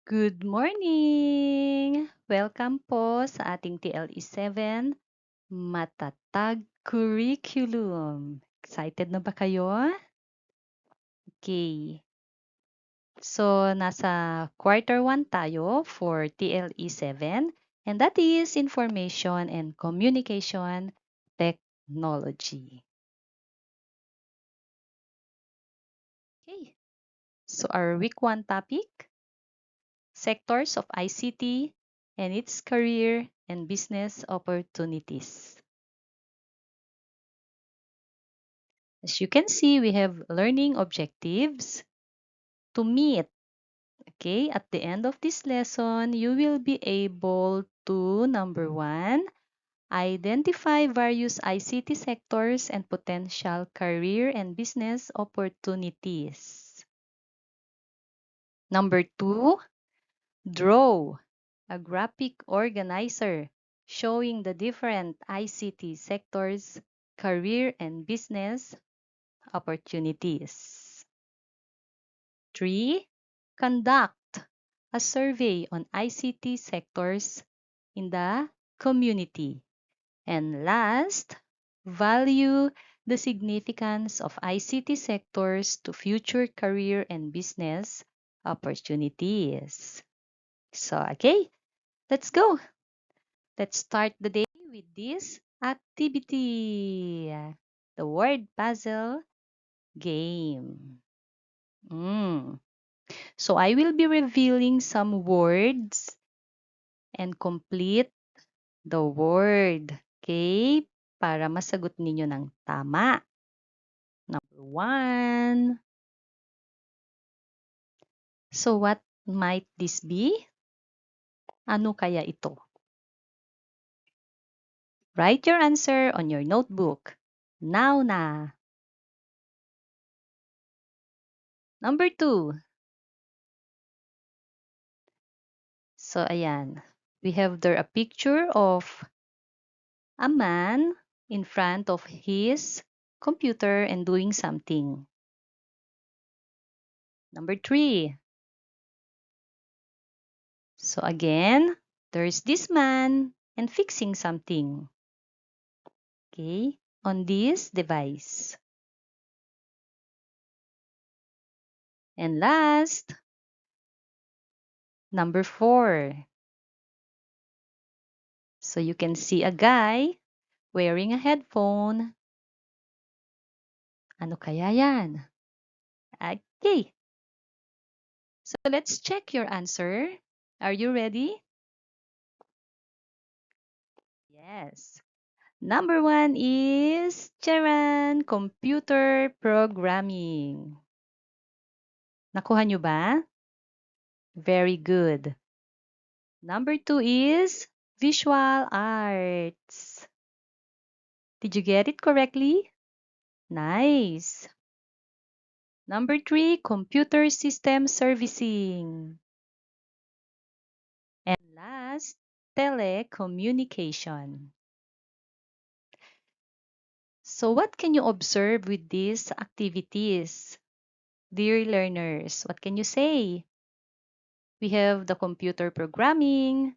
Good morning! Welcome po sa ating TLE 7 Matatag Curriculum. Excited na ba kayo? Okay. So, nasa quarter 1 tayo for TLE 7 and that is Information and Communication Technology. Okay. So, our week 1 topic, sectors of ICT and its career and business opportunities. As you can see, we have learning objectives to meet. Okay, at the end of this lesson, you will be able to, number 1, identify various ICT sectors and potential career and business opportunities. Number 2, draw a graphic organizer showing the different ICT sectors, career and business opportunities. 3. Conduct a survey on ICT sectors in the community. And last, value the significance of ICT sectors to future career and business opportunities. So, okay, let's go. Let's start the day with this activity, the word puzzle game. So I will be revealing some words and complete the word. Okay? Para masagot ninyo ng tama. Number 1. So what might this be? Ano kaya ito? Write your answer on your notebook. Now na. Number 2. So ayan. We have there a picture of a man in front of his computer and doing something. Number 3. So again, there's this man and fixing something. Okay, on this device. And last, number 4. So you can see a guy wearing a headphone. Ano kaya yan? Okay. So let's check your answer. Are you ready? Yes. Number 1 is Charan, computer programming. Nakuha nyo ba? Very good. Number 2 is visual arts. Did you get it correctly? Nice. Number 3, computer system servicing. And last, telecommunication. So what can you observe with these activities? Dear learners, what can you say? We have the computer programming,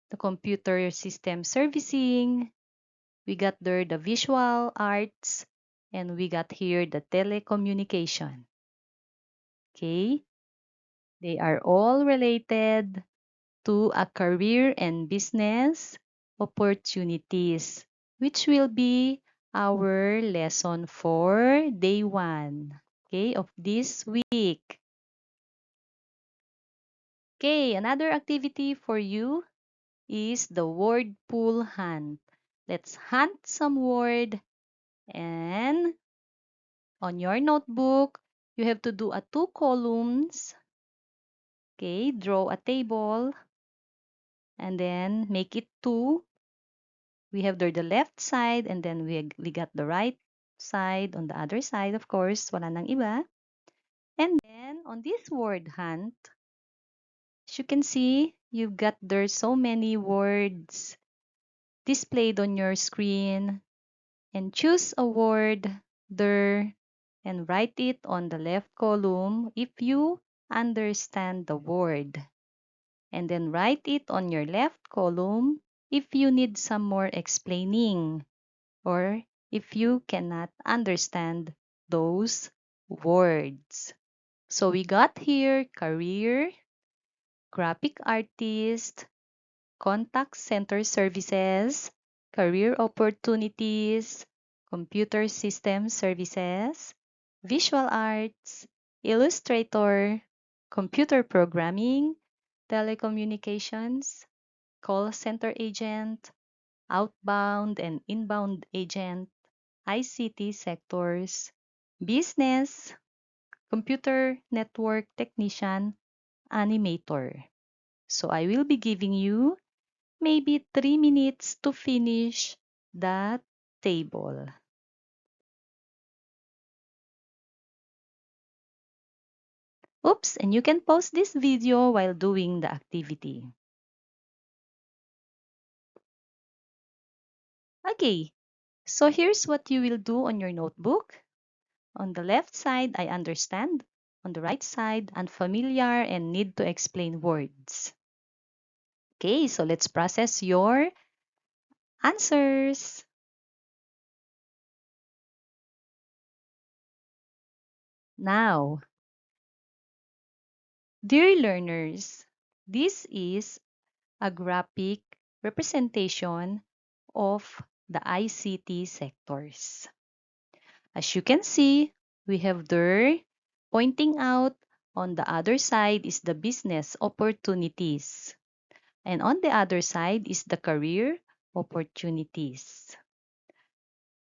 the computer system servicing, we got there the visual arts, and we got here the telecommunication. Okay? They are all related to a career and business opportunities, which will be our lesson for day 1, okay, of this week. Okay, another activity for you is the word pool hunt. Let's hunt some word, and on your notebook, you have to do a 2 columns. Okay, draw a table and then make it 2. We have there the left side and then we got the right side on the other side, of course, wala nang iba. And then on this word hunt, as you can see, you've got there so many words displayed on your screen, and choose a word there and write it on the left column if you understand the word. and then write it on your left column if you need some more explaining or if you cannot understand those words. So we got here career, graphic artist, contact center services, career opportunities, computer system services, visual arts, illustrator, computer programming, telecommunications, call center agent, outbound and inbound agent, ICT sectors, business, computer network technician, animator. So I will be giving you maybe 3 minutes to finish that table. Oops, and you can pause this video while doing the activity. Okay, so here's what you will do on your notebook. On the left side, I understand. On the right side, unfamiliar and need to explain words. Okay, so let's process your answers. Now, dear learners, this is a graphic representation of the ICT sectors. As you can see, we have there pointing out on the other side is the business opportunities. And on the other side is the career opportunities.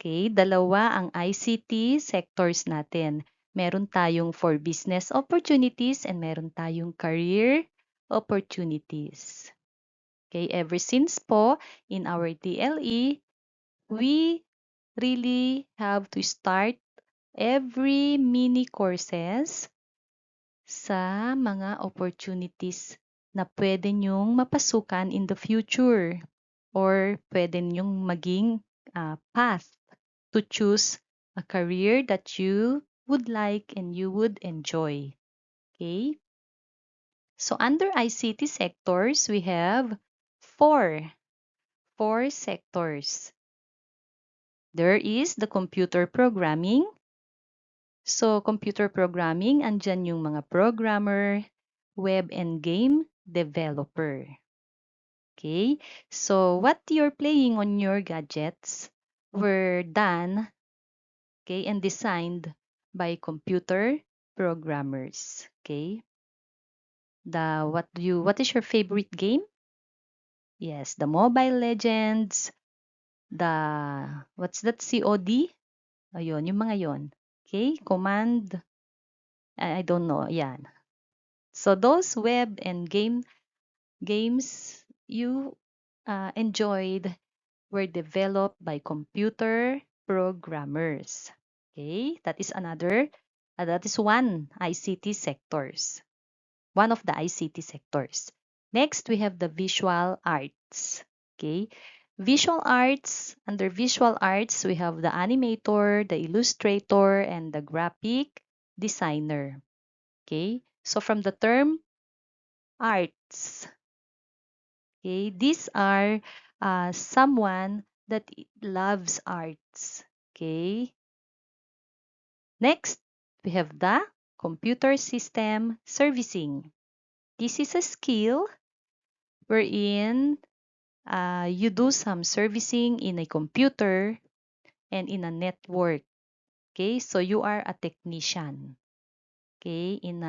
Okay, dalawa ang ICT sectors natin. Meron tayong for business opportunities and meron tayong career opportunities. Okay, ever since po in our DLE, we really have to start every mini courses sa mga opportunities na pwede nyong mapasukan in the future or pwede nyong maging path to choose a career that you would like and you would enjoy. Okay? So under ICT sectors, we have four sectors. There is the computer programming. So, computer programming, andyan yung mga programmer, web and game developer. Okay? So, what you're playing on your gadgets were done, okay, and designed by computer programmers. Okay? What is your favorite game? Yes, the Mobile Legends, what's that, COD? Ayun, yung mga yon. Okay? Command, I don't know, yan. So those web and games you enjoyed were developed by computer programmers. Okay, that is one ICT sectors, one of the ICT sectors. Next, we have the visual arts. Okay, under visual arts, we have the animator, the illustrator, and the graphic designer. Okay, so from the term arts, okay, these are someone that loves arts. Okay, next we have the computer system servicing. This is a skill wherein you do some servicing in a computer and in a network. Okay, so you are a technician. Okay, in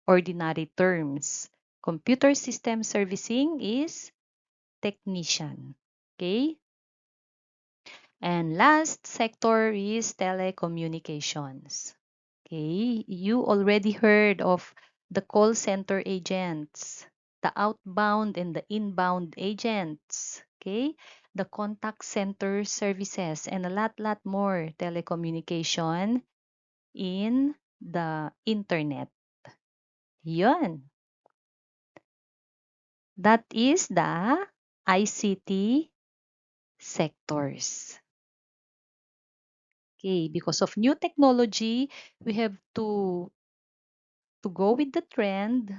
ordinary terms, computer system servicing is technician. Okay, and last sector is telecommunications. Okay, you already heard of the call center agents, the outbound and the inbound agents. Okay, the contact center services, and a lot more telecommunication in the internet. Yun. That is the ICT sectors. Okay, because of new technology, we have to go with the trend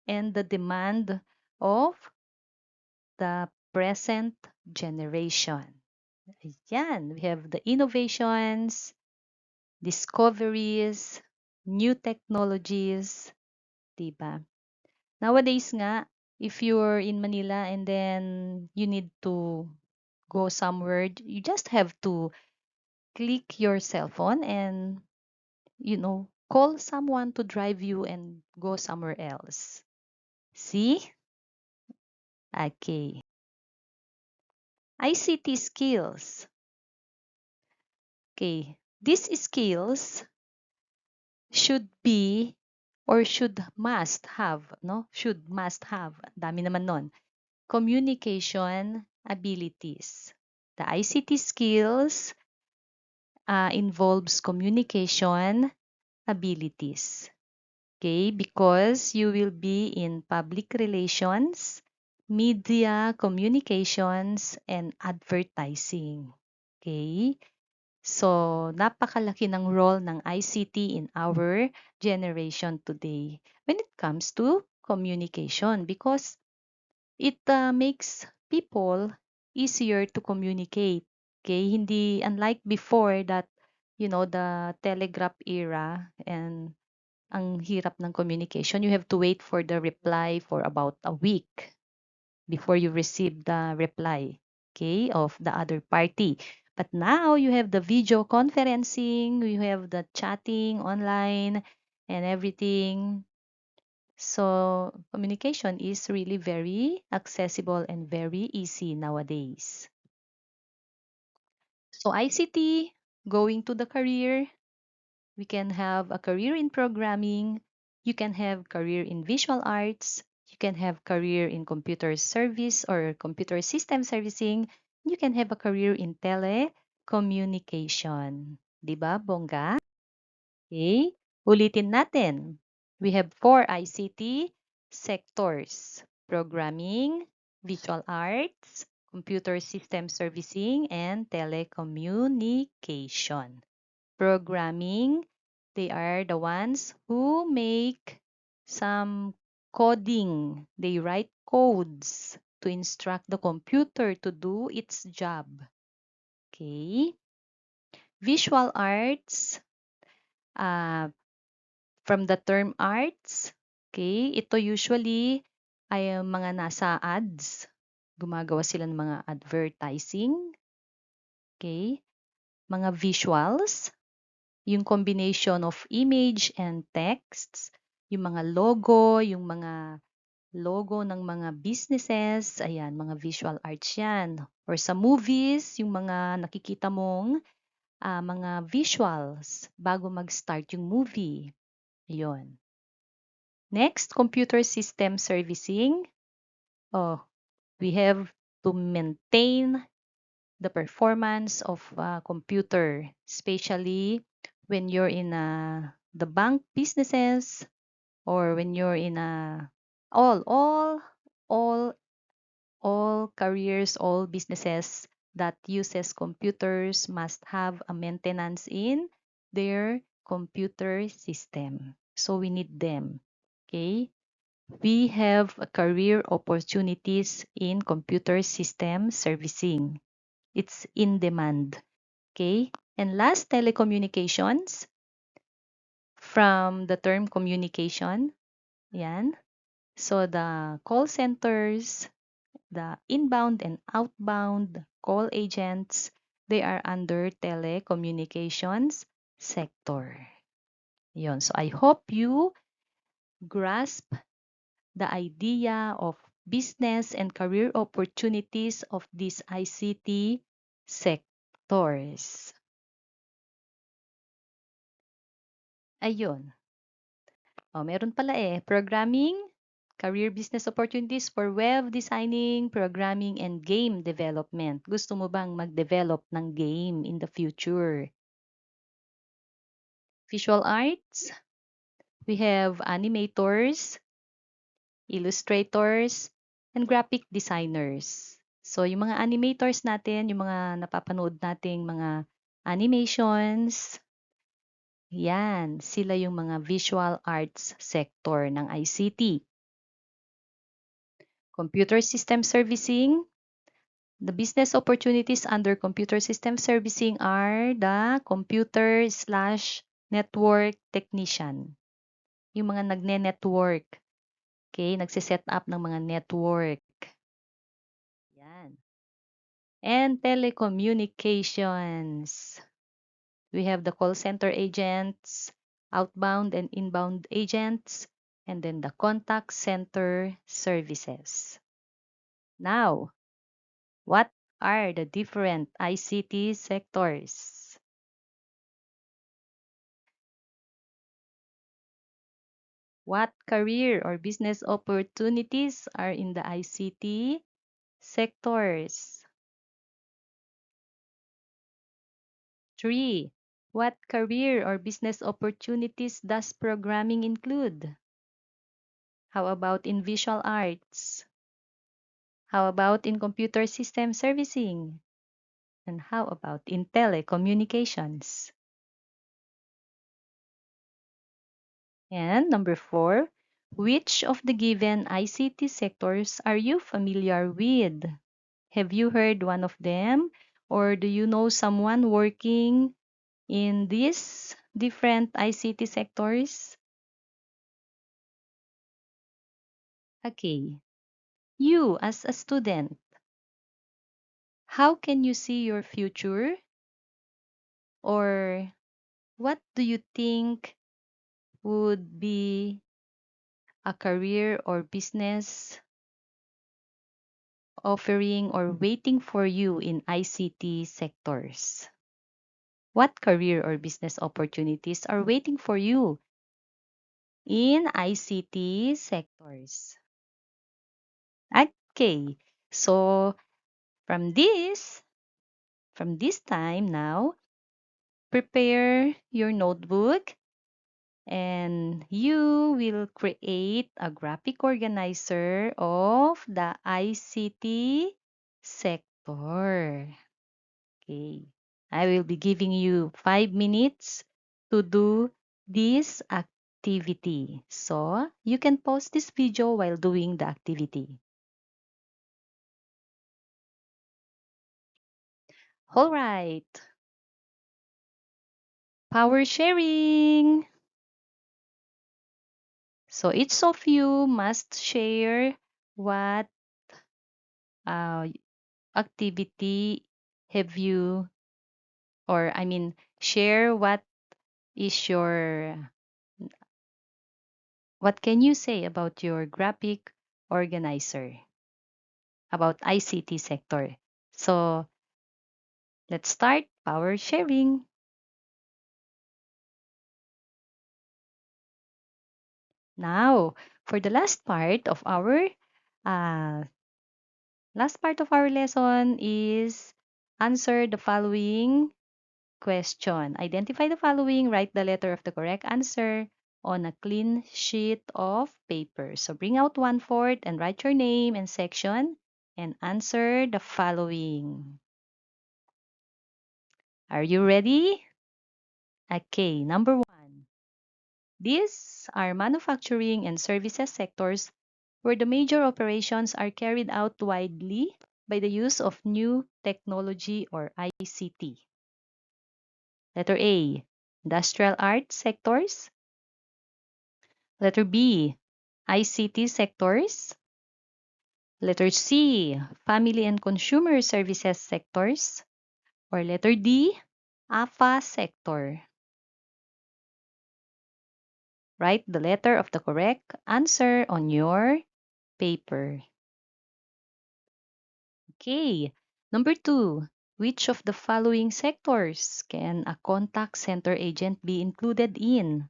and the demand of the present generation. Ayan, we have the innovations, discoveries, new technologies, diba? Nowadays nga, if you're in Manila and then you need to go somewhere, you just have to click your cell phone and, call someone to drive you and go somewhere else. See? Okay. ICT skills. Okay. These skills should be or should must have, no? Should must have. Dami naman nun. Communication abilities. The ICT skills involves communication abilities. Okay, because you will be in public relations, media communications, and advertising. Okay? So, napakalaki ng role ng ICT in our generation today when it comes to communication because it makes people easier to communicate. Okay? Hindi, unlike before that, the telegraph era and ang hirap ng communication. You have to wait for the reply for about a week before you receive the reply, okay, of the other party. But now you have the video conferencing, you have the chatting online and everything. So communication is really very accessible and very easy nowadays. So ICT, going to the career, we can have a career in programming, you can have career in visual arts, you can have career in computer service or computer system servicing, you can have a career in telecommunication. 'Di ba, bongga? Okay, ulitin natin. We have 4 ICT sectors: programming, visual arts, computer system servicing, and telecommunication. Programming, they are the ones who make some coding. They write codes to instruct the computer to do its job. Okay. Visual arts, from the term arts, okay, ito usually ay mga nasa ads. Gumagawa sila ng mga advertising. Okay. Mga visuals, yung combination of image and texts, yung mga logo ng mga businesses, ayan, mga visual arts yan. Or sa movies, yung mga nakikita mong mga visuals bago mag-start yung movie. Ayun. Next, computer system servicing. Oh, we have to maintain the performance of a computer, especially when you're in the bank businesses or when you're in all all careers, all businesses that uses computers must have a maintenance in their computer system. So we need them. Okay? We have career opportunities in computer system servicing. It's in demand. Okay? And last, telecommunications. From the term communication, yan. So the call centers, the inbound and outbound call agents, they are under telecommunications sector. Yon. So I hope you grasp the idea of business and career opportunities of these ICT sectors. Ayun. Meron pala programming, career business opportunities for web designing, programming, and game development. Gusto mo bang mag-develop ng game in the future? Visual arts, we have animators, illustrators, and graphic designers. So, yung mga animators natin, yung mga napapanood nating mga animations, yan, sila yung mga visual arts sector ng ICT. Computer system servicing. The business opportunities under computer system servicing are the computer/network technician. Yung mga nagne-network. Okay, nagsiset up ng mga network. Yan. And telecommunications. We have the call center agents, outbound and inbound agents, and then the contact center services. Now, what are the different ICT sectors? What career or business opportunities are in the ICT sectors? 3. What career or business opportunities does programming include? How about in visual arts? How about in computer system servicing? And how about in telecommunications? And number 4, which of the given ICT sectors are you familiar with? Have you heard one of them? Or do you know someone working in these different ICT sectors? Okay, you as a student, how can you see your future? Or what do you think would be a career or business offering or waiting for you in ICT sectors? What career or business opportunities are waiting for you in ICT sectors? Okay, so from this time now, prepare your notebook and you will create a graphic organizer of the ICT sector. Okay. I will be giving you 5 minutes to do this activity. So, you can pause this video while doing the activity. All right. Power sharing. So, each of you must share what uh, activity have you, or I mean, share is your, what can you say about your graphic organizer, about ICT sector? So, let's start power sharing. Now, for the uh, last part of our lesson is answer the following question. Identify the following, write the letter of the correct answer on a clean sheet of paper. So bring out 1/4 and write your name and section and answer the following. Are you ready? Okay, number 1. These are manufacturing and services sectors where the major operations are carried out widely by the use of new technology or ICT. Letter A, industrial arts sectors. Letter B, ICT sectors. Letter C, family and consumer services sectors. Or letter D, AFA sector. Write the letter of the correct answer on your paper. Okay. Number 2, which of the following sectors can a contact center agent be included in?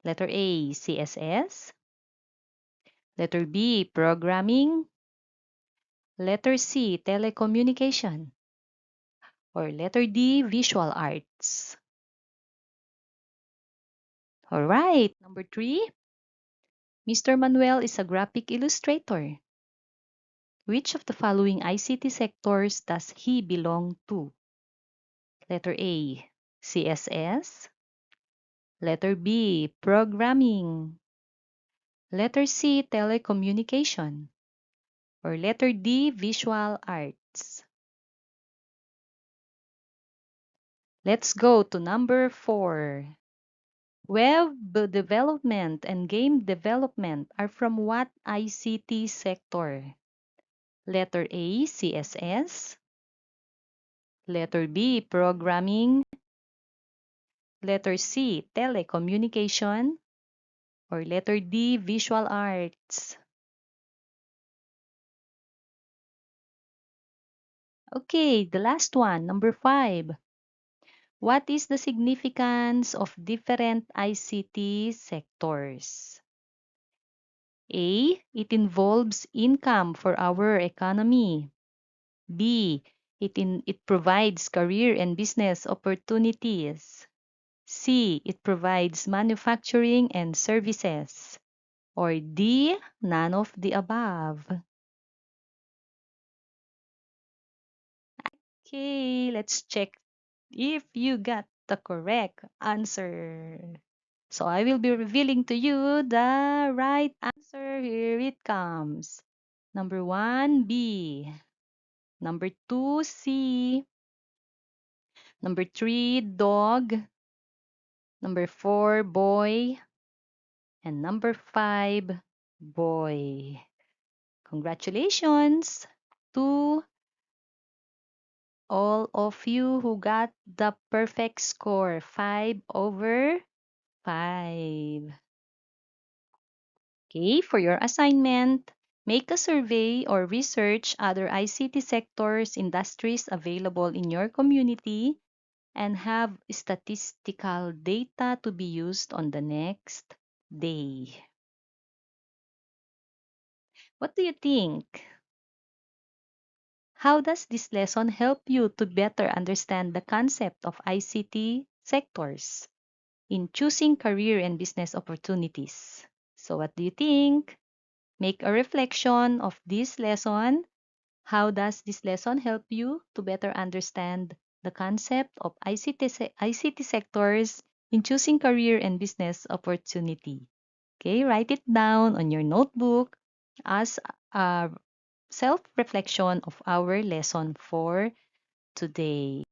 Letter A, CSS. Letter B, programming. Letter C, telecommunication. Or letter D, visual arts. All right. Number 3, Mr. Manuel is a graphic illustrator. Which of the following ICT sectors does he belong to? Letter A, CSS. Letter B, programming. Letter C, telecommunication. Or letter D, visual arts. Let's go to number 4. Web development and game development are from what ICT sector? Letter A, CSS. Letter B, programming. Letter C, telecommunication. Or letter D, visual arts. Okay, the last one, number 5. What is the significance of different ICT sectors? A, it involves income for our economy. B, it provides career and business opportunities. C, it provides manufacturing and services. Or D, none of the above. Okay, let's check if you got the correct answer. So I will be revealing to you the right answer. Here it comes. Number 1, B. Number 2, C. Number 3, dog. Number 4, boy. And number 5, boy. Congratulations to all of you who got the perfect score, 5/5. Okay, for your assignment, make a survey or research other ICT sectors, industries available in your community, and have statistical data to be used on the next day. What do you think? How does this lesson help you to better understand the concept of ICT sectors in choosing career and business opportunities? So what do you think? Make a reflection of this lesson. How does this lesson help you to better understand the concept of ICT sectors in choosing career and business opportunity? Okay, write it down on your notebook as a self-reflection of our lesson for today.